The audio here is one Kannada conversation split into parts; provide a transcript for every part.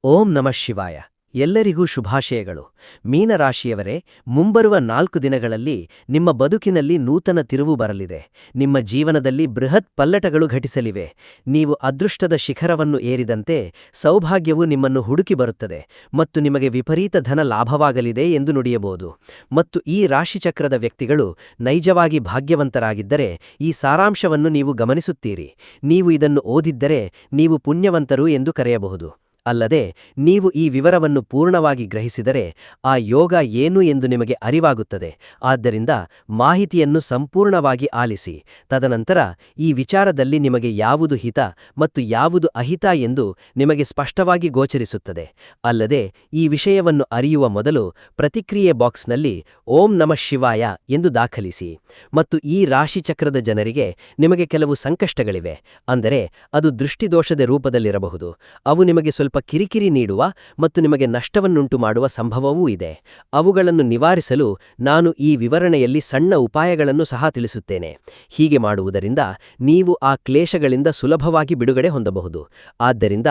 ಓಂ ನಮಃ ಶಿವಾಯ. ಎಲ್ಲರಿಗೂ ಶುಭಾಶಯಗಳು. ಮೀನರಾಶಿಯವರೇ, ಮುಂಬರುವ 4 ದಿನಗಳಲ್ಲಿ ನಿಮ್ಮ ಬದುಕಿನಲ್ಲಿ ನೂತನ ತಿರುವು ಬರಲಿದೆ. ನಿಮ್ಮ ಜೀವನದಲ್ಲಿ ಬೃಹತ್ ಪಲ್ಲಟಗಳು ಘಟಿಸಲಿವೆ. ನೀವು ಅದೃಷ್ಟದ ಶಿಖರವನ್ನು ಏರಿದಂತೆ ಸೌಭಾಗ್ಯವು ನಿಮ್ಮನ್ನು ಹುಡುಕಿ ಬರುತ್ತದೆ ಮತ್ತು ನಿಮಗೆ ವಿಪರೀತ ಧನ ಲಾಭವಾಗಲಿದೆ ಎಂದು ನುಡಿಯಬಹುದು. ಮತ್ತು ಈ ರಾಶಿಚಕ್ರದ ವ್ಯಕ್ತಿಗಳು ನೈಜವಾಗಿ ಭಾಗ್ಯವಂತರಾಗಿದ್ದರೆ ಈ ಸಾರಾಂಶವನ್ನು ನೀವು ಗಮನಿಸುತ್ತೀರಿ. ನೀವು ಇದನ್ನು ಓದಿದ್ದರೆ ನೀವು ಪುಣ್ಯವಂತರು ಎಂದು ಕರೆಯಬಹುದು. ಅಲ್ಲದೆ ನೀವು ಈ ವಿವರವನ್ನು ಪೂರ್ಣವಾಗಿ ಗ್ರಹಿಸಿದರೆ ಆ ಯೋಗ ಏನು ಎಂದು ನಿಮಗೆ ಅರಿವಾಗುತ್ತದೆ. ಆದ್ದರಿಂದ ಮಾಹಿತಿಯನ್ನು ಸಂಪೂರ್ಣವಾಗಿ ಆಲಿಸಿ. ತದನಂತರ ಈ ವಿಚಾರದಲ್ಲಿ ನಿಮಗೆ ಯಾವುದು ಹಿತ ಮತ್ತು ಯಾವುದು ಅಹಿತ ಎಂದು ನಿಮಗೆ ಸ್ಪಷ್ಟವಾಗಿ ಗೋಚರಿಸುತ್ತದೆ. ಅಲ್ಲದೆ ಈ ವಿಷಯವನ್ನು ಅರಿಯುವ ಮೊದಲು ಪ್ರತಿಕ್ರಿಯೆ ಬಾಕ್ಸ್ನಲ್ಲಿ ಓಂ ನಮಃ ಶಿವಾಯ ಎಂದು ದಾಖಲಿಸಿ. ಮತ್ತು ಈ ರಾಶಿಚಕ್ರದ ಜನರಿಗೆ ನಿಮಗೆ ಕೆಲವು ಸಂಕಷ್ಟಗಳಿವೆ. ಅಂದರೆ ಅದು ದೃಷ್ಟಿದೋಷದ ರೂಪದಲ್ಲಿರಬಹುದು. ಅವು ನಿಮಗೆ ಸ್ವಲ್ಪ ಕಿರಿಕಿರಿ ನೀಡುವ ಮತ್ತು ನಿಮಗೆ ನಷ್ಟವನ್ನುಂಟು ಮಾಡುವ ಸಂಭವವೂ ಇದೆ. ಅವುಗಳನ್ನು ನಿವಾರಿಸಲು ನಾನು ಈ ವಿವರಣೆಯಲ್ಲಿ ಸಣ್ಣ ಉಪಾಯಗಳನ್ನು ಸಹ ತಿಳಿಸುತ್ತೇನೆ. ಹೀಗೆ ಮಾಡುವುದರಿಂದ ನೀವು ಆ ಕ್ಲೇಶಗಳಿಂದ ಸುಲಭವಾಗಿ ಬಿಡುಗಡೆ ಹೊಂದಬಹುದು. ಆದ್ದರಿಂದ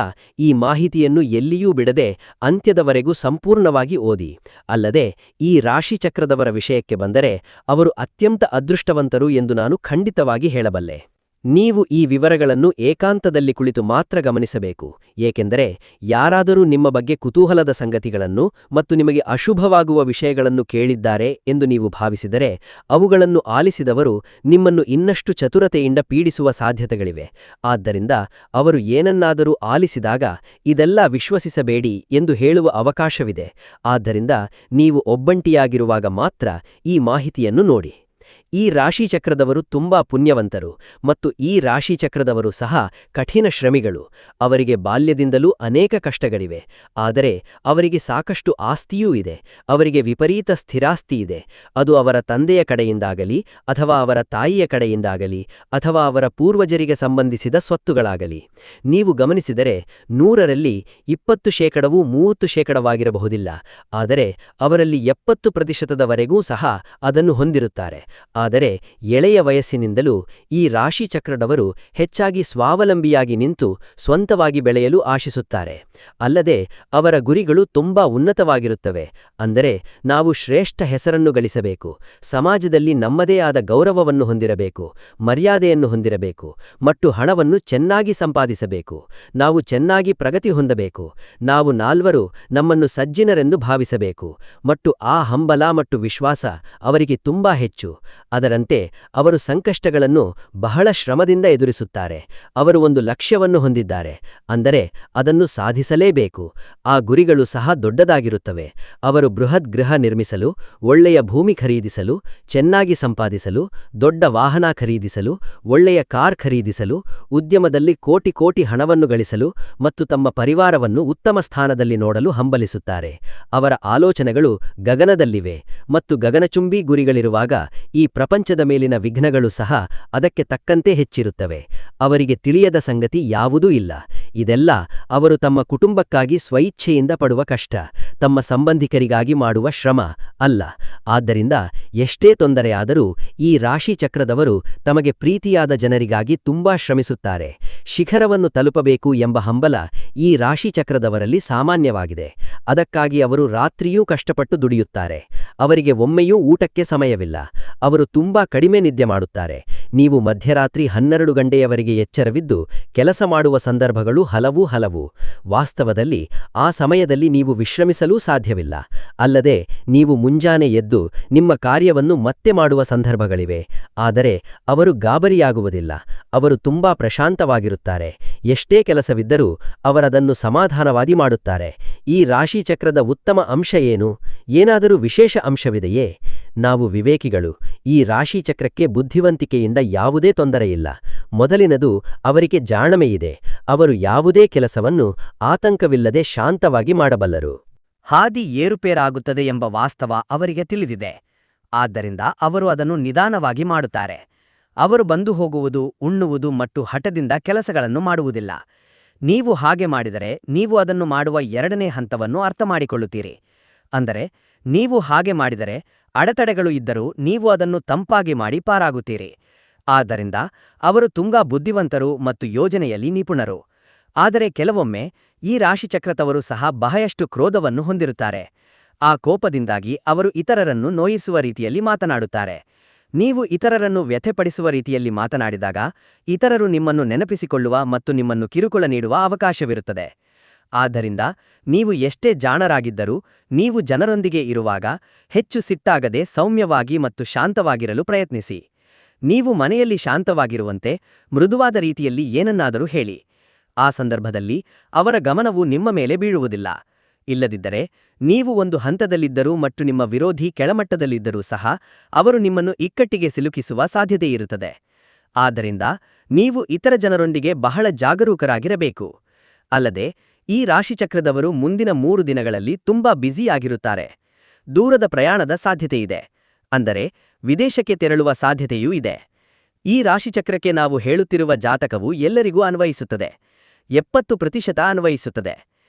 ಈ ಮಾಹಿತಿಯನ್ನು ಎಲ್ಲಿಯೂ ಬಿಡದೆ ಅಂತ್ಯದವರೆಗೂ ಸಂಪೂರ್ಣವಾಗಿ ಓದಿ. ಅಲ್ಲದೆ ಈ ರಾಶಿಚಕ್ರದವರ ವಿಷಯಕ್ಕೆ ಬಂದರೆ ಅವರು ಅತ್ಯಂತ ಅದೃಷ್ಟವಂತರು ಎಂದು ನಾನು ಖಂಡಿತವಾಗಿ ಹೇಳಬಲ್ಲೆ. ನೀವು ಈ ವಿವರಗಳನ್ನು ಏಕಾಂತದಲ್ಲಿ ಕುಳಿತು ಮಾತ್ರ ಗಮನಿಸಬೇಕು. ಏಕೆಂದರೆ ಯಾರಾದರೂ ನಿಮ್ಮ ಬಗ್ಗೆ ಕುತೂಹಲದ ಸಂಗತಿಗಳನ್ನು ಮತ್ತು ನಿಮಗೆ ಅಶುಭವಾಗುವ ವಿಷಯಗಳನ್ನು ಕೇಳಿದ್ದಾರೆ ಎಂದು ನೀವು ಭಾವಿಸಿದರೆ ಅವುಗಳನ್ನು ಆಲಿಸಿದವರು ನಿಮ್ಮನ್ನು ಇನ್ನಷ್ಟು ಚತುರತೆಯಿಂದ ಪೀಡಿಸುವ ಸಾಧ್ಯತೆಗಳಿವೆ. ಆದ್ದರಿಂದ ಅವರು ಏನನ್ನಾದರೂ ಆಲಿಸಿದಾಗ ಇದೆಲ್ಲ ವಿಶ್ವಸಿಸಬೇಡಿ ಎಂದು ಹೇಳುವ ಅವಕಾಶವಿದೆ. ಆದ್ದರಿಂದ ನೀವು ಒಬ್ಬಂಟಿಯಾಗಿರುವಾಗ ಮಾತ್ರ ಈ ಮಾಹಿತಿಯನ್ನು ನೋಡಿ. ಈ ರಾಶಿಚಕ್ರದವರು ತುಂಬಾ ಪುಣ್ಯವಂತರು ಮತ್ತು ಈ ರಾಶಿಚಕ್ರದವರು ಸಹ ಕಠಿಣ ಶ್ರಮಿಗಳು. ಅವರಿಗೆ ಬಾಲ್ಯದಿಂದಲೂ ಅನೇಕ ಕಷ್ಟಗಳಿವೆ. ಆದರೆ ಅವರಿಗೆ ಸಾಕಷ್ಟು ಆಸ್ತಿಯೂ ಇದೆ. ಅವರಿಗೆ ವಿಪರೀತ ಸ್ಥಿರಾಸ್ತಿ ಇದೆ. ಅದು ಅವರ ತಂದೆಯ ಕಡೆಯಿಂದಾಗಲಿ ಅಥವಾ ಅವರ ತಾಯಿಯ ಕಡೆಯಿಂದಾಗಲಿ ಅಥವಾ ಅವರ ಪೂರ್ವಜರಿಗೆ ಸಂಬಂಧಿಸಿದ ಸ್ವತ್ತುಗಳಾಗಲಿ. ನೀವು ಗಮನಿಸಿದರೆ 100ರಲ್ಲಿ 20% 30%ವಾಗಿರಬಹುದಿಲ್ಲ. ಆದರೆ ಅವರಲ್ಲಿ 70%ವರೆಗೂ ಸಹ ಅದನ್ನು ಹೊಂದಿರುತ್ತಾರೆ. ಆದರೆ ಎಳೆಯ ವಯಸ್ಸಿನಿಂದಲೂ ಈ ರಾಶಿಚಕ್ರದವರು ಹೆಚ್ಚಾಗಿ ಸ್ವಾವಲಂಬಿಯಾಗಿ ನಿಂತು ಸ್ವಂತವಾಗಿ ಬೆಳೆಯಲು ಆಶಿಸುತ್ತಾರೆ. ಅಲ್ಲದೆ ಅವರ ಗುರಿಗಳು ತುಂಬಾ ಉನ್ನತವಾಗಿರುತ್ತವೆ. ಅಂದರೆ ನಾವು ಶ್ರೇಷ್ಠ ಹೆಸರನ್ನು ಗಳಿಸಬೇಕು, ಸಮಾಜದಲ್ಲಿ ನಮ್ಮದೇ ಆದ ಗೌರವವನ್ನು ಹೊಂದಿರಬೇಕು, ಮರ್ಯಾದೆಯನ್ನು ಹೊಂದಿರಬೇಕು ಮತ್ತು ಹಣವನ್ನು ಚೆನ್ನಾಗಿ ಸಂಪಾದಿಸಬೇಕು. ನಾವು ಚೆನ್ನಾಗಿ ಪ್ರಗತಿ ಹೊಂದಬೇಕು. ನಾವು ನಾಲ್ವರು ನಮ್ಮನ್ನು ಸಜ್ಜನರೆಂದು ಭಾವಿಸಬೇಕು ಮತ್ತು ಆ ಹಂಬಲ ಮತ್ತು ವಿಶ್ವಾಸ ಅವರಿಗೆ ತುಂಬಾ ಹೆಚ್ಚು. ಅದರಂತೆ ಅವರು ಸಂಕಷ್ಟಗಳನ್ನು ಬಹಳ ಶ್ರಮದಿಂದ ಎದುರಿಸುತ್ತಾರೆ. ಅವರು ಒಂದು ಲಕ್ಷ್ಯವನ್ನು ಹೊಂದಿದ್ದಾರೆ, ಅಂದರೆ ಅದನ್ನು ಸಾಧಿಸಲೇಬೇಕು. ಆ ಗುರಿಗಳು ಸಹ ದೊಡ್ಡದಾಗಿರುತ್ತವೆ. ಅವರು ಬೃಹತ್ ಗೃಹ ನಿರ್ಮಿಸಲು, ಒಳ್ಳೆಯ ಭೂಮಿ ಖರೀದಿಸಲು, ಚೆನ್ನಾಗಿ ಸಂಪಾದಿಸಲು, ದೊಡ್ಡ ವಾಹನ ಖರೀದಿಸಲು, ಒಳ್ಳೆಯ ಕಾರ್ ಖರೀದಿಸಲು, ಉದ್ಯಮದಲ್ಲಿ ಕೋಟಿ ಕೋಟಿ ಹಣವನ್ನು ಗಳಿಸಲು ಮತ್ತು ತಮ್ಮ ಪರಿವಾರವನ್ನು ಉತ್ತಮ ಸ್ಥಾನದಲ್ಲಿ ನೋಡಲು ಹಂಬಲಿಸುತ್ತಾರೆ. ಅವರ ಆಲೋಚನೆಗಳು ಗಗನದಲ್ಲಿವೆ ಮತ್ತು ಗಗನಚುಂಬಿ ಗುರಿಗಳಿರುವಾಗ ಈ ಪ್ರಪಂಚದ ಮೇಲಿನ ವಿಘ್ನಗಳು ಸಹ ಅದಕ್ಕೆ ತಕ್ಕಂತೆ ಹೆಚ್ಚಿರುತ್ತವೆ. ಅವರಿಗೆ ತಿಳಿಯದ ಸಂಗತಿ ಯಾವುದೂ ಇಲ್ಲ. ಇದೆಲ್ಲ ಅವರು ತಮ್ಮ ಕುಟುಂಬಕ್ಕಾಗಿ ಸ್ವಇಚ್ಛೆಯಿಂದ ಪಡುವ ಕಷ್ಟ, ತಮ್ಮ ಸಂಬಂಧಿಕರಿಗಾಗಿ ಮಾಡುವ ಶ್ರಮ ಅಲ್ಲ. ಆದ್ದರಿಂದ ಎಷ್ಟೇ ತೊಂದರೆಯಾದರೂ ಈ ರಾಶಿಚಕ್ರದವರು ತಮಗೆ ಪ್ರೀತಿಯಾದ ಜನರಿಗಾಗಿ ತುಂಬಾ ಶ್ರಮಿಸುತ್ತಾರೆ. ಶಿಖರವನ್ನು ತಲುಪಬೇಕು ಎಂಬ ಹಂಬಲ ಈ ರಾಶಿಚಕ್ರದವರಲ್ಲಿ ಸಾಮಾನ್ಯವಾಗಿದೆ. ಅದಕ್ಕಾಗಿ ಅವರು ರಾತ್ರಿಯೂ ಕಷ್ಟಪಟ್ಟು ದುಡಿಯುತ್ತಾರೆ. ಅವರಿಗೆ ಒಮ್ಮೆಯೂ ಊಟಕ್ಕೆ ಸಮಯವಿಲ್ಲ. ಅವರು ತುಂಬಾ ಕಡಿಮೆ ನಿದ್ದೆ ಮಾಡುತ್ತಾರೆ. ನೀವು ಮಧ್ಯರಾತ್ರಿ 12 ಗಂಟೆಯವರೆಗೆ ಎಚ್ಚರವಿದ್ದು ಕೆಲಸ ಮಾಡುವ ಸಂದರ್ಭಗಳು ಹಲವು. ವಾಸ್ತವದಲ್ಲಿ ಆ ಸಮಯದಲ್ಲಿ ನೀವು ವಿಶ್ರಮಿಸಲೂ ಸಾಧ್ಯವಿಲ್ಲ. ಅಲ್ಲದೆ ನೀವು ಮುಂಜಾನೆ ಎದ್ದು ನಿಮ್ಮ ಕಾರ್ಯವನ್ನು ಮತ್ತೆ ಮಾಡುವ ಸಂದರ್ಭಗಳಿವೆ. ಆದರೆ ಅವರು ಗಾಬರಿಯಾಗುವುದಿಲ್ಲ. ಅವರು ತುಂಬಾ ಪ್ರಶಾಂತವಾಗಿರುತ್ತಾರೆ. ಎಷ್ಟೇ ಕೆಲಸವಿದ್ದರೂ ಅವರದನ್ನು ಸಮಾಧಾನವಾಗಿ ಮಾಡುತ್ತಾರೆ. ಈ ರಾಶಿಚಕ್ರದ ಉತ್ತಮ ಅಂಶ ಏನು? ಏನಾದರೂ ವಿಶೇಷ ಅಂಶವಿದೆಯೇ? ನಾವು ವಿವೇಕಿಗಳು. ಈ ರಾಶಿಚಕ್ರಕ್ಕೆ ಬುದ್ಧಿವಂತಿಕೆಯಿಂದ ಯಾವುದೇ ತೊಂದರೆಯಿಲ್ಲ. ಮೊದಲಿನದು ಅವರಿಗೆ ಜಾಣಮೆಯಿದೆ. ಅವರು ಯಾವುದೇ ಕೆಲಸವನ್ನು ಆತಂಕವಿಲ್ಲದೆ ಶಾಂತವಾಗಿ ಮಾಡಬಲ್ಲರು. ಹಾದಿ ಏರುಪೇರಾಗುತ್ತದೆ ಎಂಬ ವಾಸ್ತವ ಅವರಿಗೆ ತಿಳಿದಿದೆ. ಆದ್ದರಿಂದ ಅವರು ಅದನ್ನು ನಿಧಾನವಾಗಿ ಮಾಡುತ್ತಾರೆ. ಅವರು ಬಂದು ಹೋಗುವುದು, ಉಣ್ಣುವುದು ಮತ್ತು ಹಠದಿಂದ ಕೆಲಸಗಳನ್ನು ಮಾಡುವುದಿಲ್ಲ. ನೀವು ಹಾಗೆ ಮಾಡಿದರೆ ನೀವು ಅದನ್ನು ಮಾಡುವ 2ನೇ ಹಂತವನ್ನು ಅರ್ಥಮಾಡಿಕೊಳ್ಳುತ್ತೀರಿ. ಅಂದರೆ ನೀವು ಹಾಗೆ ಮಾಡಿದರೆ ಅಡೆತಡೆಗಳು ಇದ್ದರೂ ನೀವು ಅದನ್ನು ತಂಪಾಗಿ ಮಾಡಿ ಪಾರಾಗುತ್ತೀರಿ. ಆದ್ದರಿಂದ ಅವರು ತುಂಬಾ ಬುದ್ಧಿವಂತರು ಮತ್ತು ಯೋಜನೆಯಲ್ಲಿ ನಿಪುಣರು. ಆದರೆ ಕೆಲವೊಮ್ಮೆ ಈ ರಾಶಿಚಕ್ರದವರು ಸಹ ಬಹಳಷ್ಟು ಕ್ರೋಧವನ್ನು ಹೊಂದಿರುತ್ತಾರೆ. ಆ ಕೋಪದಿಂದಾಗಿ ಅವರು ಇತರರನ್ನು ನೋಯಿಸುವ ರೀತಿಯಲ್ಲಿ ಮಾತನಾಡುತ್ತಾರೆ. ನೀವು ಇತರರನ್ನು ವ್ಯಥೆಪಡಿಸುವ ರೀತಿಯಲ್ಲಿ ಮಾತನಾಡಿದಾಗ ಇತರರು ನಿಮ್ಮನ್ನು ನೆನಪಿಸಿಕೊಳ್ಳುವ ಮತ್ತು ನಿಮ್ಮನ್ನು ಕಿರುಕುಳ ನೀಡುವ ಅವಕಾಶವಿರುತ್ತದೆ. ಆದ್ದರಿಂದ ನೀವು ಎಷ್ಟೇ ಜಾಣರಾಗಿದ್ದರೂ ನೀವು ಜನರೊಂದಿಗೆ ಇರುವಾಗ ಹೆಚ್ಚು ಸಿಟ್ಟಾಗದೆ ಸೌಮ್ಯವಾಗಿ ಮತ್ತು ಶಾಂತವಾಗಿರಲು ಪ್ರಯತ್ನಿಸಿ. ನೀವು ಮನೆಯಲ್ಲಿ ಶಾಂತವಾಗಿರುವಂತೆ ಮೃದುವಾದ ರೀತಿಯಲ್ಲಿ ಏನನ್ನಾದರೂ ಹೇಳಿ. ಆ ಸಂದರ್ಭದಲ್ಲಿ ಅವರ ಗಮನವು ನಿಮ್ಮ ಮೇಲೆ ಬೀಳುವುದಿಲ್ಲ. ಇಲ್ಲದಿದ್ದರೆ ನೀವು ಒಂದು ಹಂತದಲ್ಲಿದ್ದರೂ ಮತ್ತು ನಿಮ್ಮ ವಿರೋಧಿ ಕೆಳಮಟ್ಟದಲ್ಲಿದ್ದರೂ ಸಹ ಅವರು ನಿಮ್ಮನ್ನು ಇಕ್ಕಟ್ಟಿಗೆ ಸಿಲುಕಿಸುವ ಸಾಧ್ಯತೆಯಿರುತ್ತದೆ. ಆದ್ದರಿಂದ ನೀವು ಇತರ ಜನರೊಂದಿಗೆ ಬಹಳ ಜಾಗರೂಕರಾಗಿರಬೇಕು. ಅಲ್ಲದೆ ಈ ರಾಶಿಚಕ್ರದವರು ಮುಂದಿನ 3 ದಿನಗಳಲ್ಲಿ ತುಂಬಾ ಬ್ಯುಸಿಯಾಗಿರುತ್ತಾರೆ. ದೂರದ ಪ್ರಯಾಣದ ಸಾಧ್ಯತೆಯಿದೆ. ಅಂದರೆ ವಿದೇಶಕ್ಕೆ ತೆರಳುವ ಸಾಧ್ಯತೆಯೂ ಇದೆ. ಈ ರಾಶಿಚಕ್ರಕ್ಕೆ ನಾವು ಹೇಳುತ್ತಿರುವ ಜಾತಕವು ಎಲ್ಲರಿಗೂ ಅನ್ವಯಿಸುತ್ತದೆ. 70% ಅನ್ವಯಿಸುತ್ತದೆ.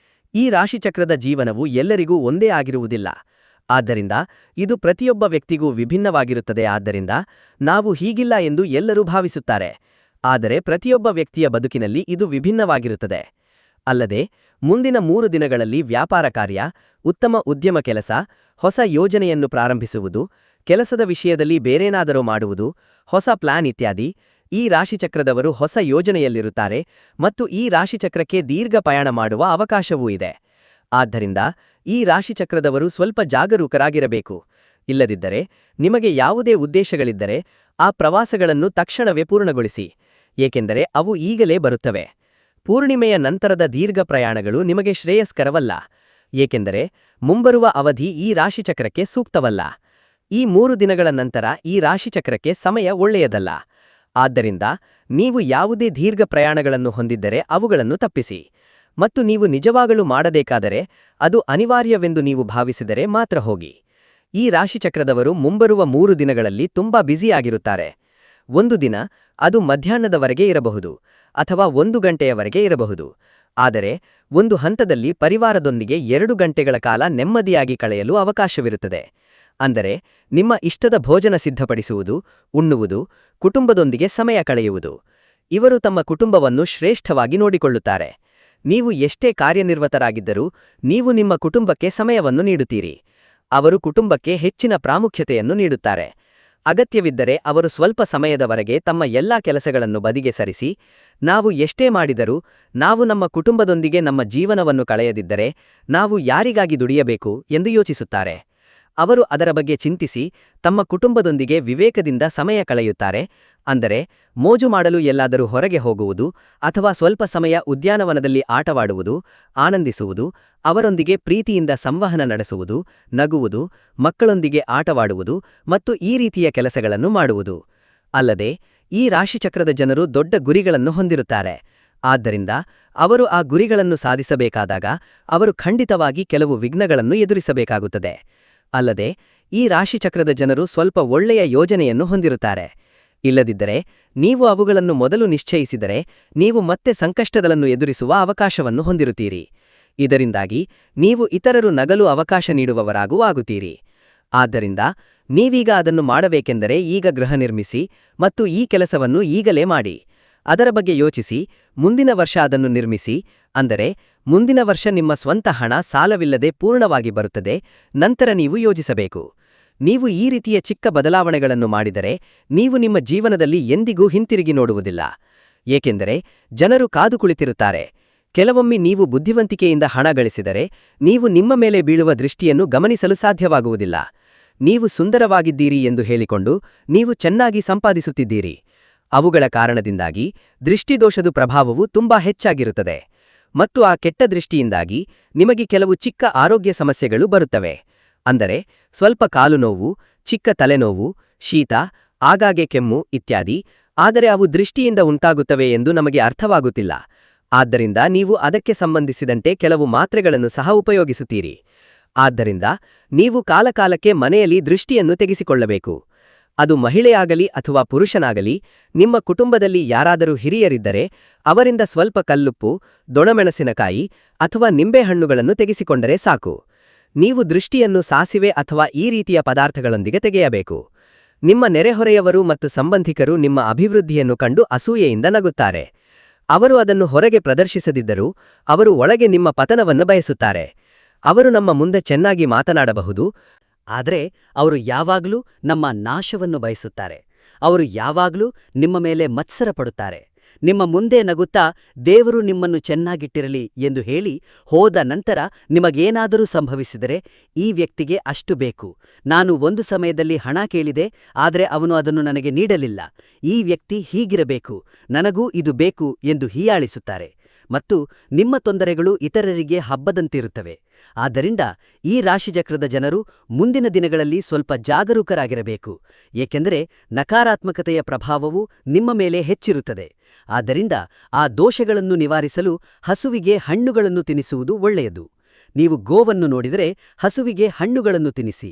ಈ ರಾಶಿಚಕ್ರದ ಜೀವನವು ಎಲ್ಲರಿಗೂ ಒಂದೇ ಆಗಿರುವುದಿಲ್ಲ. ಆದ್ದರಿಂದ ಇದು ಪ್ರತಿಯೊಬ್ಬ ವ್ಯಕ್ತಿಗೂ ವಿಭಿನ್ನವಾಗಿರುತ್ತದೆ. ಆದ್ದರಿಂದ ನಾವು ಹೀಗಿಲ್ಲ ಎಂದು ಎಲ್ಲರೂ ಭಾವಿಸುತ್ತಾರೆ. ಆದರೆ ಪ್ರತಿಯೊಬ್ಬ ವ್ಯಕ್ತಿಯ ಬದುಕಿನಲ್ಲಿ ಇದು ವಿಭಿನ್ನವಾಗಿರುತ್ತದೆ. ಅಲ್ಲದೆ ಮುಂದಿನ 3 ದಿನಗಳಲ್ಲಿ ವ್ಯಾಪಾರ ಕಾರ್ಯ, ಉತ್ತಮ ಉದ್ಯಮ ಕೆಲಸ, ಹೊಸ ಯೋಜನೆಯನ್ನು ಪ್ರಾರಂಭಿಸುವುದು, ಕೆಲಸದ ವಿಷಯದಲ್ಲಿ ಬೇರೇನಾದರೂ ಮಾಡುವುದು, ಹೊಸ ಪ್ಲಾನ್ ಇತ್ಯಾದಿ. ಈ ರಾಶಿಚಕ್ರದವರು ಹೊಸ ಯೋಜನೆಯಲ್ಲಿರುತ್ತಾರೆ ಮತ್ತು ಈ ರಾಶಿಚಕ್ರಕ್ಕೆ ದೀರ್ಘ ಪಯಣ ಮಾಡುವ ಅವಕಾಶವೂ ಇದೆ. ಆದ್ದರಿಂದ ಈ ರಾಶಿಚಕ್ರದವರು ಸ್ವಲ್ಪ ಜಾಗರೂಕರಾಗಿರಬೇಕು. ಇಲ್ಲದಿದ್ದರೆ ನಿಮಗೆ ಯಾವುದೇ ಉದ್ದೇಶಗಳಿದ್ದರೆ ಆ ಪ್ರವಾಸಗಳನ್ನು ತಕ್ಷಣವೇ ಪೂರ್ಣಗೊಳಿಸಿ, ಏಕೆಂದರೆ ಅವು ಈಗಲೇ ಬರುತ್ತವೆ. ಪೂರ್ಣಿಮೆಯ ನಂತರದ ದೀರ್ಘ ಪ್ರಯಾಣಗಳು ನಿಮಗೆ ಶ್ರೇಯಸ್ಕರವಲ್ಲ, ಏಕೆಂದರೆ ಮುಂಬರುವ ಅವಧಿ ಈ ರಾಶಿಚಕ್ರಕ್ಕೆ ಸೂಕ್ತವಲ್ಲ. ಈ 3 ದಿನಗಳ ನಂತರ ಈ ರಾಶಿಚಕ್ರಕ್ಕೆ ಸಮಯ ಒಳ್ಳೆಯದಲ್ಲ. ಆದ್ದರಿಂದ ನೀವು ಯಾವುದೇ ದೀರ್ಘ ಪ್ರಯಾಣಗಳನ್ನು ಹೊಂದಿದ್ದರೆ ಅವುಗಳನ್ನು ತಪ್ಪಿಸಿ. ಮತ್ತು ನೀವು ನಿಜವಾಗಲೂ ಮಾಡಬೇಕಾದರೆ ಅದು ಅನಿವಾರ್ಯವೆಂದು ನೀವು ಭಾವಿಸಿದರೆ ಮಾತ್ರ ಹೋಗಿ. ಈ ರಾಶಿಚಕ್ರದವರು ಮುಂಬರುವ 3 ದಿನಗಳಲ್ಲಿ ತುಂಬಾ ಬ್ಯುಸಿಯಾಗಿರುತ್ತಾರೆ. ಒಂದು ದಿನ ಅದು ಮಧ್ಯಾಹ್ನದವರೆಗೆ ಇರಬಹುದು ಅಥವಾ 1 ಗಂಟೆಯವರೆಗೆ ಇರಬಹುದು. ಆದರೆ ಒಂದು ಹಂತದಲ್ಲಿ ಪರಿವಾರದೊಂದಿಗೆ 2 ಗಂಟೆಗಳ ಕಾಲ ನೆಮ್ಮದಿಯಾಗಿ ಕಳೆಯಲು ಅವಕಾಶವಿರುತ್ತದೆ. ಅಂದರೆ ನಿಮ್ಮ ಇಷ್ಟದ ಭೋಜನ ಸಿದ್ಧಪಡಿಸುವುದು, ಉಣ್ಣುವುದು, ಕುಟುಂಬದೊಂದಿಗೆ ಸಮಯ ಕಳೆಯುವುದು. ಇವರು ತಮ್ಮ ಕುಟುಂಬವನ್ನು ಶ್ರೇಷ್ಠವಾಗಿ ನೋಡಿಕೊಳ್ಳುತ್ತಾರೆ. ನೀವು ಎಷ್ಟೇ ಕಾರ್ಯನಿರ್ವತರಾಗಿದ್ದರೂ ನೀವು ನಿಮ್ಮ ಕುಟುಂಬಕ್ಕೆ ಸಮಯವನ್ನು ನೀಡುತ್ತೀರಿ. ಅವರು ಕುಟುಂಬಕ್ಕೆ ಹೆಚ್ಚಿನ ಪ್ರಾಮುಖ್ಯತೆಯನ್ನು ನೀಡುತ್ತಾರೆ. ಅಗತ್ಯವಿದ್ದರೆ ಅವರು ಸ್ವಲ್ಪ ಸಮಯದವರೆಗೆ ತಮ್ಮ ಎಲ್ಲಾ ಕೆಲಸಗಳನ್ನು ಬದಿಗೆ ಸರಿಸಿ, ನಾವು ಎಷ್ಟೇ ಮಾಡಿದರೂ ನಾವು ನಮ್ಮ ಕುಟುಂಬದೊಂದಿಗೆ ನಮ್ಮ ಜೀವನವನ್ನು ಕಳೆಯದಿದ್ದರೆ ನಾವು ಯಾರಿಗಾಗಿ ದುಡಿಯಬೇಕು ಎಂದು ಯೋಚಿಸುತ್ತಾರೆ. ಅವರು ಅದರ ಬಗ್ಗೆ ಚಿಂತಿಸಿ ತಮ್ಮ ಕುಟುಂಬದೊಂದಿಗೆ ವಿವೇಕದಿಂದ ಸಮಯ ಕಳೆಯುತ್ತಾರೆ. ಅಂದರೆ ಮೋಜು ಮಾಡಲು ಎಲ್ಲಾದರೂ ಹೊರಗೆ ಹೋಗುವುದು ಅಥವಾ ಸ್ವಲ್ಪ ಸಮಯ ಉದ್ಯಾನವನದಲ್ಲಿ ಆಟವಾಡುವುದು, ಆನಂದಿಸುವುದು, ಅವರೊಂದಿಗೆ ಪ್ರೀತಿಯಿಂದ ಸಂವಹನ ನಡೆಸುವುದು, ನಗುವುದು, ಮಕ್ಕಳೊಂದಿಗೆ ಆಟವಾಡುವುದು ಮತ್ತು ಈ ರೀತಿಯ ಕೆಲಸಗಳನ್ನು ಮಾಡುವುದು. ಅಲ್ಲದೆ ಈ ರಾಶಿಚಕ್ರದ ಜನರು ದೊಡ್ಡ ಗುರಿಗಳನ್ನು ಹೊಂದಿರುತ್ತಾರೆ. ಆದ್ದರಿಂದ ಅವರು ಆ ಗುರಿಗಳನ್ನು ಸಾಧಿಸಬೇಕಾದಾಗ ಅವರು ಖಂಡಿತವಾಗಿ ಕೆಲವು ವಿಘ್ನಗಳನ್ನು ಎದುರಿಸಬೇಕಾಗುತ್ತದೆ. ಅಲ್ಲದೆ ಈ ರಾಶಿಚಕ್ರದ ಜನರು ಸ್ವಲ್ಪ ಒಳ್ಳೆಯ ಯೋಜನೆಯನ್ನು ಹೊಂದಿರುತ್ತಾರೆ. ಇಲ್ಲದಿದ್ದರೆ ನೀವು ಅವುಗಳನ್ನು ಮೊದಲು ನಿಶ್ಚಯಿಸಿದರೆ ನೀವು ಮತ್ತೆ ಸಂಕಷ್ಟಗಳನ್ನು ಎದುರಿಸುವ ಅವಕಾಶವನ್ನು ಹೊಂದಿರುತ್ತೀರಿ. ಇದರಿಂದಾಗಿ ನೀವು ಇತರರು ನಗಲು ಅವಕಾಶ ನೀಡುವವರಾಗೂ ಆಗುತ್ತೀರಿ. ಆದ್ದರಿಂದ ನೀವೀಗ ಅದನ್ನು ಮಾಡಬೇಕೆಂದರೆ ಈಗ ಗೃಹ ನಿರ್ಮಿಸಿ ಮತ್ತು ಈ ಕೆಲಸವನ್ನು ಈಗಲೇ ಮಾಡಿ. ಅದರ ಬಗ್ಗೆ ಯೋಚಿಸಿ, ಮುಂದಿನ ವರ್ಷ ಅದನ್ನು ನಿರ್ಮಿಸಿ. ಅಂದರೆ ಮುಂದಿನ ವರ್ಷ ನಿಮ್ಮ ಸ್ವಂತ ಹಣ ಸಾಲವಿಲ್ಲದೆ ಪೂರ್ಣವಾಗಿ ಬರುತ್ತದೆ. ನಂತರ ನೀವು ಯೋಜಿಸಬೇಕು. ನೀವು ಈ ರೀತಿಯ ಚಿಕ್ಕ ಬದಲಾವಣೆಗಳನ್ನು ಮಾಡಿದರೆ ನೀವು ನಿಮ್ಮ ಜೀವನದಲ್ಲಿ ಎಂದಿಗೂ ಹಿಂತಿರುಗಿ ನೋಡುವುದಿಲ್ಲ. ಏಕೆಂದರೆ ಜನರು ಕಾದು ಕುಳಿತಿರುತ್ತಾರೆ. ಕೆಲವೊಮ್ಮೆ ನೀವು ಬುದ್ಧಿವಂತಿಕೆಯಿಂದ ಹಣ ಗಳಿಸಿದರೆ ನೀವು ನಿಮ್ಮ ಮೇಲೆ ಬೀಳುವ ದೃಷ್ಟಿಯನ್ನು ಗಮನಿಸಲು ಸಾಧ್ಯವಾಗುವುದಿಲ್ಲ. ನೀವು ಸುಂದರವಾಗಿದ್ದೀರಿ ಎಂದು ಹೇಳಿಕೊಂಡು ನೀವು ಚೆನ್ನಾಗಿ ಸಂಪಾದಿಸುತ್ತಿದ್ದೀರಿ. ಅವುಗಳ ಕಾರಣದಿಂದಾಗಿ ದೃಷ್ಟಿದೋಷದ ಪ್ರಭಾವವು ತುಂಬಾ ಹೆಚ್ಚಾಗಿರುತ್ತದೆ. ಮತ್ತು ಆ ಕೆಟ್ಟ ದೃಷ್ಟಿಯಿಂದಾಗಿ ನಿಮಗೆ ಕೆಲವು ಚಿಕ್ಕ ಆರೋಗ್ಯ ಸಮಸ್ಯೆಗಳು ಬರುತ್ತವೆ. ಅಂದರೆ ಸ್ವಲ್ಪ ಕಾಲು ನೋವು, ಚಿಕ್ಕ ತಲೆನೋವು, ಶೀತ, ಆಗಾಗ್ಗೆ ಕೆಮ್ಮು ಇತ್ಯಾದಿ. ಆದರೆ ಅವು ದೃಷ್ಟಿಯಿಂದ ಉಂಟಾಗುತ್ತವೆ ಎಂದು ನಮಗೆ ಅರ್ಥವಾಗುತ್ತಿಲ್ಲ. ಆದ್ದರಿಂದ ನೀವು ಅದಕ್ಕೆ ಸಂಬಂಧಿಸಿದಂತೆ ಕೆಲವು ಮಾತ್ರೆಗಳನ್ನು ಸಹ ಉಪಯೋಗಿಸುತ್ತೀರಿ. ಆದ್ದರಿಂದ ನೀವು ಕಾಲಕಾಲಕ್ಕೆ ಮನೆಯಲ್ಲಿ ದೃಷ್ಟಿಯನ್ನು ತೆಗೆಸಿಕೊಳ್ಳಬೇಕು. ಅದು ಮಹಿಳೆಯಾಗಲಿ ಅಥವಾ ಪುರುಷನಾಗಲಿ, ನಿಮ್ಮ ಕುಟುಂಬದಲ್ಲಿ ಯಾರಾದರೂ ಹಿರಿಯರಿದ್ದರೆ ಅವರಿಂದ ಸ್ವಲ್ಪ ಕಲ್ಲುಪ್ಪು, ದೊಣಮೆಣಸಿನಕಾಯಿ ಅಥವಾ ನಿಂಬೆಹಣ್ಣುಗಳನ್ನು ತೆಗೆಸಿಕೊಂಡರೆ ಸಾಕು. ನೀವು ದೃಷ್ಟಿಯನ್ನು ಸಾಸಿವೆ ಅಥವಾ ಈ ರೀತಿಯ ಪದಾರ್ಥಗಳೊಂದಿಗೆ ತೆಗೆಯಬೇಕು. ನಿಮ್ಮ ನೆರೆಹೊರೆಯವರು ಮತ್ತು ಸಂಬಂಧಿಕರು ನಿಮ್ಮ ಅಭಿವೃದ್ಧಿಯನ್ನು ಕಂಡು ಅಸೂಯೆಯಿಂದ ನಗುತ್ತಾರೆ. ಅವರು ಅದನ್ನು ಹೊರಗೆ ಪ್ರದರ್ಶಿಸದಿದ್ದರೂ ಅವರು ಒಳಗೆ ನಿಮ್ಮ ಪತನವನ್ನು ಬಯಸುತ್ತಾರೆ. ಅವರು ನಮ್ಮ ಮುಂದೆ ಚೆನ್ನಾಗಿ ಮಾತನಾಡಬಹುದು, ಆದರೆ ಅವರು ಯಾವಾಗಲೂ ನಮ್ಮ ನಾಶವನ್ನು ಬಯಸುತ್ತಾರೆ. ಅವರು ಯಾವಾಗಲೂ ನಿಮ್ಮ ಮೇಲೆ ಮತ್ಸರ ಪಡುತ್ತಾರೆ. ನಿಮ್ಮ ಮುಂದೆ ನಗುತ್ತಾ ದೇವರು ನಿಮ್ಮನ್ನು ಚೆನ್ನಾಗಿಟ್ಟಿರಲಿ ಎಂದು ಹೇಳಿ ಹೋದ ನಂತರ ನಿಮಗೇನಾದರೂ ಸಂಭವಿಸಿದರೆ, ಈ ವ್ಯಕ್ತಿಗೆ ಅಷ್ಟು ಬೇಕು, ನಾನು ಒಂದು ಸಮಯದಲ್ಲಿ ಹಣ ಕೇಳಿದೆ ಆದರೆ ಅವನು ಅದನ್ನು ನನಗೆ ನೀಡಲಿಲ್ಲ, ಈ ವ್ಯಕ್ತಿ ಹೀಗಿರಬೇಕು, ನನಗೂ ಇದು ಬೇಕು ಎಂದು ಹೀಯಾಳಿಸುತ್ತಾರೆ. ಮತ್ತು ನಿಮ್ಮ ತೊಂದರೆಗಳು ಇತರರಿಗೆ ಹಬ್ಬದಂತಿರುತ್ತವೆ. ಆದ್ದರಿಂದ ಈ ರಾಶಿಚಕ್ರದ ಜನರು ಮುಂದಿನ ದಿನಗಳಲ್ಲಿ ಸ್ವಲ್ಪ ಜಾಗರೂಕರಾಗಿರಬೇಕು, ಏಕೆಂದರೆ ನಕಾರಾತ್ಮಕತೆಯ ಪ್ರಭಾವವು ನಿಮ್ಮ ಮೇಲೆ ಹೆಚ್ಚಿರುತ್ತದೆ. ಆದ್ದರಿಂದ ಆ ದೋಷಗಳನ್ನು ನಿವಾರಿಸಲು ಹಸುವಿಗೆ ಹಣ್ಣುಗಳನ್ನು ತಿನ್ನಿಸುವುದು ಒಳ್ಳೆಯದು. ನೀವು ಗೋವನ್ನು ನೋಡಿದರೆ ಹಸುವಿಗೆ ಹಣ್ಣುಗಳನ್ನು ತಿನ್ನಿಸಿ,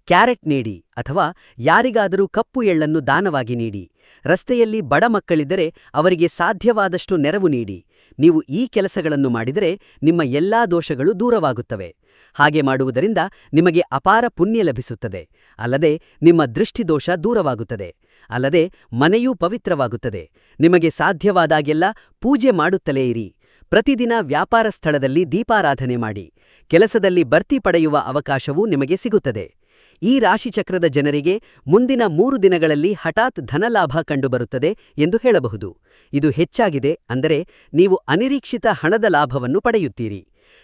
ಕ್ಯಾರೆಟ್ ನೀಡಿ ಅಥವಾ ಯಾರಿಗಾದರೂ ಕಪ್ಪು ಎಳ್ಳನ್ನು ದಾನವಾಗಿ ನೀಡಿ. ರಸ್ತೆಯಲ್ಲಿ ಬಡ ಮಕ್ಕಳಿದ್ದರೆ ಅವರಿಗೆ ಸಾಧ್ಯವಾದಷ್ಟು ನೆರವು ನೀಡಿ. ನೀವು ಈ ಕೆಲಸಗಳನ್ನು ಮಾಡಿದರೆ ನಿಮ್ಮ ಎಲ್ಲಾ ದೋಷಗಳು ದೂರವಾಗುತ್ತವೆ. ಹಾಗೆ ಮಾಡುವುದರಿಂದ ನಿಮಗೆ ಅಪಾರ ಪುಣ್ಯ ಲಭಿಸುತ್ತದೆ. ಅಲ್ಲದೆ ನಿಮ್ಮ ದೃಷ್ಟಿದೋಷ ದೂರವಾಗುತ್ತದೆ. ಅಲ್ಲದೆ ಮನೆಯೂ ಪವಿತ್ರವಾಗುತ್ತದೆ. ನಿಮಗೆ ಸಾಧ್ಯವಾದಾಗೆಲ್ಲ ಪೂಜೆ ಮಾಡುತ್ತಲೇ ಇರಿ. ಪ್ರತಿದಿನ ವ್ಯಾಪಾರ ಸ್ಥಳದಲ್ಲಿ ದೀಪಾರಾಧನೆ ಮಾಡಿ. ಕೆಲಸದಲ್ಲಿ ಬಡ್ತಿ ಪಡೆಯುವ ಅವಕಾಶವೂ ನಿಮಗೆ ಸಿಗುತ್ತದೆ. ಈ ರಾಶಿಚಕ್ರದ ಜನರಿಗೆ ಮುಂದಿನ 3 ದಿನಗಳಲ್ಲಿ ಹಠಾತ್ ಧನಲಾಭ ಕಂಡುಬರುತ್ತದೆ ಎಂದು ಹೇಳಬಹುದು. ಇದು ಹೆಚ್ಚಾಗಿದೆ ಅಂದರೆ ನೀವು ಅನಿರೀಕ್ಷಿತ ಹಣದ ಲಾಭವನ್ನು ಪಡೆಯುತ್ತೀರಿ.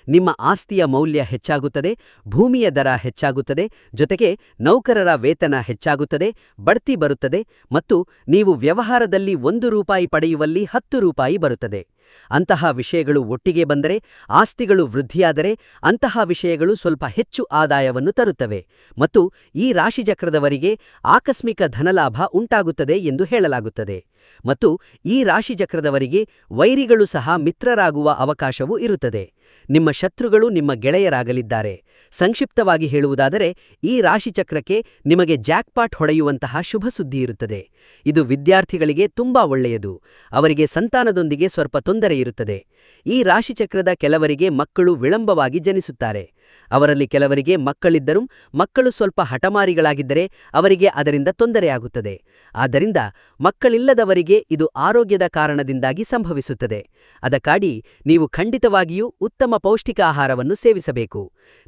ನಿಮ್ಮ ಆಸ್ತಿಯ ಮೌಲ್ಯ ಹೆಚ್ಚಾಗುತ್ತದೆ, ಭೂಮಿಯ ದರ ಹೆಚ್ಚಾಗುತ್ತದೆ, ಜೊತೆಗೆ ನೌಕರರ ವೇತನ ಹೆಚ್ಚಾಗುತ್ತದೆ, ಬಡ್ತಿ ಬರುತ್ತದೆ ಮತ್ತು ನೀವು ವ್ಯವಹಾರದಲ್ಲಿ 1 ರೂಪಾಯಿ ಪಡೆಯುವಲ್ಲಿ 10 ರೂಪಾಯಿ ಬರುತ್ತದೆ. ಅಂತಹ ವಿಷಯಗಳು ಒಟ್ಟಿಗೆ ಬಂದರೆ, ಆಸ್ತಿಗಳು ವೃದ್ಧಿಯಾದರೆ ಅಂತಹ ವಿಷಯಗಳು ಸ್ವಲ್ಪ ಹೆಚ್ಚು ಆದಾಯವನ್ನು ತರುತ್ತವೆ ಮತ್ತು ಈ ರಾಶಿಚಕ್ರದವರಿಗೆ ಆಕಸ್ಮಿಕ ಧನಲಾಭ ಉಂಟಾಗುತ್ತದೆ ಎಂದು ಹೇಳಲಾಗುತ್ತದೆ. ಮತ್ತು ಈ ರಾಶಿಚಕ್ರದವರಿಗೆ ವೈರಿಗಳು ಸಹ ಮಿತ್ರರಾಗುವ ಅವಕಾಶವೂ ಇರುತ್ತದೆ. ನಿಮ್ಮ ಶತ್ರುಗಳು ನಿಮ್ಮ ಗೆಳೆಯರಾಗಲಿದ್ದಾರೆ. ಸಂಕ್ಷಿಪ್ತವಾಗಿ ಹೇಳುವುದಾದರೆ, ಈ ರಾಶಿಚಕ್ರಕ್ಕೆ ನಿಮಗೆ ಜಾಕ್ಪಾಟ್ ಹೊಡೆಯುವಂತಹ ಶುಭ ಸುದ್ದಿ ಇರುತ್ತದೆ. ಇದು ವಿದ್ಯಾರ್ಥಿಗಳಿಗೆ ತುಂಬಾ ಒಳ್ಳೆಯದು. ಅವರಿಗೆ ಸಂತಾನದೊಂದಿಗೆ ಸ್ವಲ್ಪ ತೊಂದರೆ ಇರುತ್ತದೆ. ಈ ರಾಶಿಚಕ್ರದ ಕೆಲವರಿಗೆ ಮಕ್ಕಳು ವಿಳಂಬವಾಗಿ ಜನಿಸುತ್ತಾರೆ. ಅವರಲ್ಲಿ ಕೆಲವರಿಗೆ ಮಕ್ಕಳಿದ್ದರೂ ಮಕ್ಕಳು ಸ್ವಲ್ಪ ಹಠಮಾರಿಗಳಾಗಿದ್ದರೆ ಅವರಿಗೆ ಅದರಿಂದ ತೊಂದರೆಯಾಗುತ್ತದೆ. ಆದ್ದರಿಂದ ಮಕ್ಕಳಿಲ್ಲದವರಿಗೆ ಇದು ಆರೋಗ್ಯದ ಕಾರಣದಿಂದಾಗಿ ಸಂಭವಿಸುತ್ತದೆ. ಅದಕ್ಕಾಗಿ ನೀವು ಖಂಡಿತವಾಗಿಯೂ ಉತ್ತಮ ಪೌಷ್ಟಿಕ ಆಹಾರವನ್ನು ಸೇವಿಸಬೇಕು.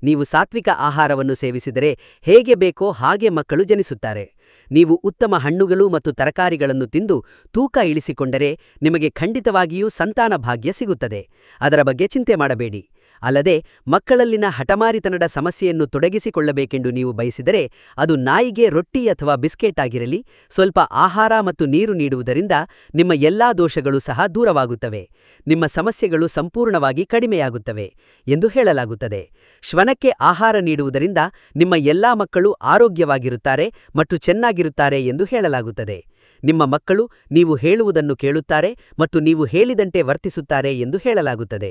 ನೀವು ಸಾತ್ವಿಕ ಆಹಾರವನ್ನು ಸೇವಿಸಿದರೆ ಹೇಗೆ ಬೇಕೋ ಹಾಗೆ ಮಕ್ಕಳು ಜನಿಸುತ್ತಾರೆ. ನೀವು ಉತ್ತಮ ಹಣ್ಣುಗಳು ಮತ್ತು ತರಕಾರಿಗಳನ್ನು ತಿಂದು ತೂಕ ಇಳಿಸಿಕೊಂಡರೆ ನಿಮಗೆ ಖಂಡಿತವಾಗಿಯೂ ಸಂತಾನ ಭಾಗ್ಯ ಸಿಗುತ್ತದೆ. ಅದರ ಬಗ್ಗೆ ಚಿಂತೆ ಮಾಡಬೇಡಿ. ಅಲ್ಲದೆ ಮಕ್ಕಳಲ್ಲಿನ ಹಠಮಾರಿತನದ ಸಮಸ್ಯೆಯನ್ನು ತೊಡಗಿಸಿಕೊಳ್ಳಬೇಕೆಂದು ನೀವು ಬಯಸಿದರೆ, ಅದು ನಾಯಿಗೆ ರೊಟ್ಟಿ ಅಥವಾ ಬಿಸ್ಕೆಟ್ ಆಗಿರಲಿ, ಸ್ವಲ್ಪ ಆಹಾರ ಮತ್ತು ನೀರು ನೀಡುವುದರಿಂದ ನಿಮ್ಮ ಎಲ್ಲಾ ದೋಷಗಳು ಸಹ ದೂರವಾಗುತ್ತವೆ. ನಿಮ್ಮ ಸಮಸ್ಯೆಗಳು ಸಂಪೂರ್ಣವಾಗಿ ಕಡಿಮೆಯಾಗುತ್ತವೆ ಎಂದು ಹೇಳಲಾಗುತ್ತದೆ. ಶ್ವನಕ್ಕೆ ಆಹಾರ ನೀಡುವುದರಿಂದ ನಿಮ್ಮ ಎಲ್ಲಾ ಮಕ್ಕಳು ಆರೋಗ್ಯವಾಗಿರುತ್ತಾರೆ ಮತ್ತು ಚೆನ್ನಾಗಿರುತ್ತಾರೆ ಎಂದು ಹೇಳಲಾಗುತ್ತದೆ. ನಿಮ್ಮ ಮಕ್ಕಳು ನೀವು ಹೇಳುವುದನ್ನು ಕೇಳುತ್ತಾರೆ ಮತ್ತು ನೀವು ಹೇಳಿದಂತೆ ವರ್ತಿಸುತ್ತಾರೆ ಎಂದು ಹೇಳಲಾಗುತ್ತದೆ.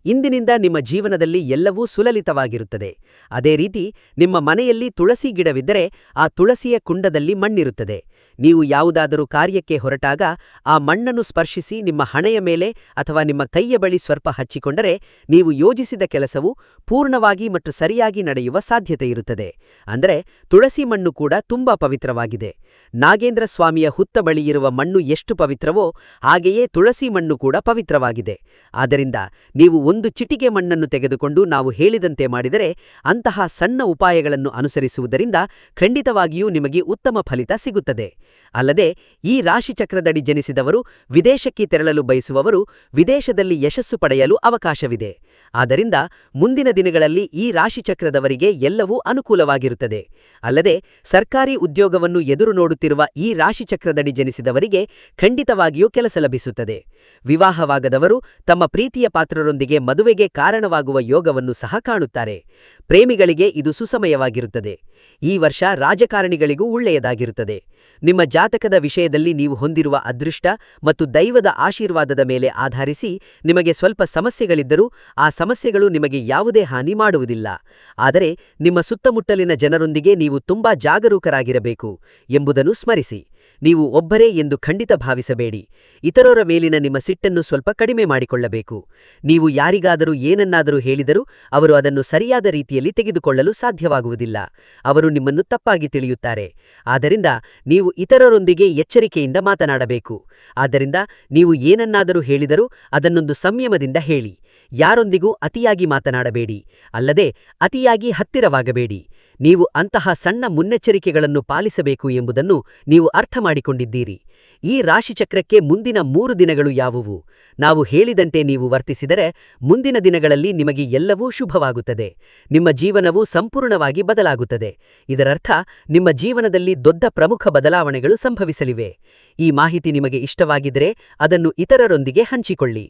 ಇಂದಿನಿಂದ ನಿಮ್ಮ ಜೀವನದಲ್ಲಿ ಎಲ್ಲವೂ ಸುಲಲಿತವಾಗಿರುತ್ತದೆ. ಅದೇ ರೀತಿ ನಿಮ್ಮ ಮನೆಯಲ್ಲಿ ತುಳಸಿ ಗಿಡವಿದ್ದರೆ ಆ ತುಳಸಿಯ ಕುಂಡದಲ್ಲಿ ಮಣ್ಣಿರುತ್ತದೆ. ನೀವು ಯಾವುದಾದರೂ ಕಾರ್ಯಕ್ಕೆ ಹೊರಟಾಗ ಆ ಮಣ್ಣನ್ನು ಸ್ಪರ್ಶಿಸಿ ನಿಮ್ಮ ಹಣೆಯ ಮೇಲೆ ಅಥವಾ ನಿಮ್ಮ ಕೈಯ ಬಳಿ ಸ್ವಲ್ಪ ಹಚ್ಚಿಕೊಂಡರೆ ನೀವು ಯೋಜಿಸಿದ ಕೆಲಸವು ಪೂರ್ಣವಾಗಿ ಮತ್ತು ಸರಿಯಾಗಿ ನಡೆಯುವ ಸಾಧ್ಯತೆಯಿರುತ್ತದೆ. ಅಂದರೆ ತುಳಸಿ ಮಣ್ಣು ಕೂಡ ತುಂಬಾ ಪವಿತ್ರವಾಗಿದೆ. ನಾಗೇಂದ್ರ ಸ್ವಾಮಿಯ ಹುತ್ತ ಬಳಿಯಿರುವ ಮಣ್ಣು ಎಷ್ಟು ಪವಿತ್ರವೋ ಹಾಗೆಯೇ ತುಳಸಿ ಮಣ್ಣು ಕೂಡ ಪವಿತ್ರವಾಗಿದೆ. ಆದ್ದರಿಂದ ನೀವು ಒಂದು ಚಿಟಿಕೆ ಮಣ್ಣನ್ನು ತೆಗೆದುಕೊಂಡು ನಾವು ಹೇಳಿದಂತೆ ಮಾಡಿದರೆ, ಅಂತಹ ಸಣ್ಣ ಉಪಾಯಗಳನ್ನು ಅನುಸರಿಸುವುದರಿಂದ ಖಂಡಿತವಾಗಿಯೂ ನಿಮಗೆ ಉತ್ತಮ ಫಲಿತ ಸಿಗುತ್ತದೆ. ಅಲ್ಲದೆ ಈ ರಾಶಿಚಕ್ರದಡಿ ಜನಿಸಿದವರು ವಿದೇಶಕ್ಕೆ ತೆರಳಲು ಬಯಸುವವರು ವಿದೇಶದಲ್ಲಿ ಯಶಸ್ಸು ಪಡೆಯಲು ಅವಕಾಶವಿದೆ. ಆದ್ದರಿಂದ ಮುಂದಿನ ದಿನಗಳಲ್ಲಿ ಈ ರಾಶಿಚಕ್ರದವರಿಗೆ ಎಲ್ಲವೂ ಅನುಕೂಲವಾಗಿರುತ್ತದೆ. ಅಲ್ಲದೆ ಸರ್ಕಾರಿ ಉದ್ಯೋಗವನ್ನು ಎದುರು ನೋಡುತ್ತಿರುವ ಈ ರಾಶಿಚಕ್ರದಡಿ ಜನಿಸಿದವರಿಗೆ ಖಂಡಿತವಾಗಿಯೂ ಕೆಲಸ ಲಭಿಸುತ್ತದೆ. ವಿವಾಹವಾಗದವರು ತಮ್ಮ ಪ್ರೀತಿಯ ಪಾತ್ರರೊಂದಿಗೆ ಮದುವೆಗೆ ಕಾರಣವಾಗುವ ಯೋಗವನ್ನು ಸಹ ಕಾಣುತ್ತಾರೆ. ಪ್ರೇಮಿಗಳಿಗೆ ಇದು ಸುಸಮಯವಾಗಿರುತ್ತದೆ. ಈ ವರ್ಷ ರಾಜಕಾರಣಿಗಳಿಗೂ ಒಳ್ಳೆಯದಾಗಿರುತ್ತದೆ. ನಿಮ್ಮ ಜಾತಕದ ವಿಷಯದಲ್ಲಿ ನೀವು ಹೊಂದಿರುವ ಅದೃಷ್ಟ ಮತ್ತು ದೈವದ ಆಶೀರ್ವಾದದ ಮೇಲೆ ಆಧರಿಸಿ ನಿಮಗೆ ಸ್ವಲ್ಪ ಸಮಸ್ಯೆಗಳಿದ್ದರೂ ಆ ಸಮಸ್ಯೆಗಳು ನಿಮಗೆ ಯಾವುದೇ ಹಾನಿ ಮಾಡುವುದಿಲ್ಲ. ಆದರೆ ನಿಮ್ಮ ಸುತ್ತಮುತ್ತಲಿನ ಜನರೊಂದಿಗೆ ನೀವು ತುಂಬಾ ಜಾಗರೂಕರಾಗಿರಬೇಕು ಎಂಬುದನ್ನು ಸ್ಮರಿಸಿ. ನೀವು ಒಬ್ಬರೇ ಎಂದು ಖಂಡಿತ ಭಾವಿಸಬೇಡಿ. ಇತರರ ಮೇಲಿನ ನಿಮ್ಮ ಸಿಟ್ಟನ್ನು ಸ್ವಲ್ಪ ಕಡಿಮೆ ಮಾಡಿಕೊಳ್ಳಬೇಕು. ನೀವು ಯಾರಿಗಾದರೂ ಏನನ್ನಾದರೂ ಹೇಳಿದರೂ ಅವರು ಅದನ್ನು ಸರಿಯಾದ ರೀತಿಯಲ್ಲಿ ತೆಗೆದುಕೊಳ್ಳಲು ಸಾಧ್ಯವಾಗುವುದಿಲ್ಲ. ಅವರು ನಿಮ್ಮನ್ನು ತಪ್ಪಾಗಿ ತಿಳಿಯುತ್ತಾರೆ. ಆದ್ದರಿಂದ ನೀವು ಇತರರೊಂದಿಗೆ ಎಚ್ಚರಿಕೆಯಿಂದ ಮಾತನಾಡಬೇಕು. ಆದ್ದರಿಂದ ನೀವು ಏನನ್ನಾದರೂ ಹೇಳಿದರೂ ಅದನ್ನೊಂದು ಸಂಯಮದಿಂದ ಹೇಳಿ. ಯಾರೊಂದಿಗೂ ಅತಿಯಾಗಿ ಮಾತನಾಡಬೇಡಿ, ಅಲ್ಲದೆ ಅತಿಯಾಗಿ ಹತ್ತಿರವಾಗಬೇಡಿ. ನೀವು ಅಂತಹ ಸಣ್ಣ ಮುನ್ನೆಚ್ಚರಿಕೆಗಳನ್ನು ಪಾಲಿಸಬೇಕು ಎಂಬುದನ್ನು ನೀವು ಅರ್ಥಮಾಡಿಕೊಂಡಿದ್ದೀರಿ. ಈ ರಾಶಿಚಕ್ರಕ್ಕೆ ಮುಂದಿನ 3 ದಿನಗಳು ಯಾವುವು? ನಾವು ಹೇಳಿದಂತೆ ನೀವು ವರ್ತಿಸಿದರೆ ಮುಂದಿನ ದಿನಗಳಲ್ಲಿ ನಿಮಗೆ ಎಲ್ಲವೂ ಶುಭವಾಗುತ್ತದೆ. ನಿಮ್ಮ ಜೀವನವು ಸಂಪೂರ್ಣವಾಗಿ ಬದಲಾಗುತ್ತದೆ. ಇದರರ್ಥ ನಿಮ್ಮ ಜೀವನದಲ್ಲಿ ದೊಡ್ಡ ಪ್ರಮುಖ ಬದಲಾವಣೆಗಳು ಸಂಭವಿಸಲಿವೆ. ಈ ಮಾಹಿತಿ ನಿಮಗೆ ಇಷ್ಟವಾಗಿದ್ದರೆ ಅದನ್ನು ಇತರರೊಂದಿಗೆ ಹಂಚಿಕೊಳ್ಳಿ.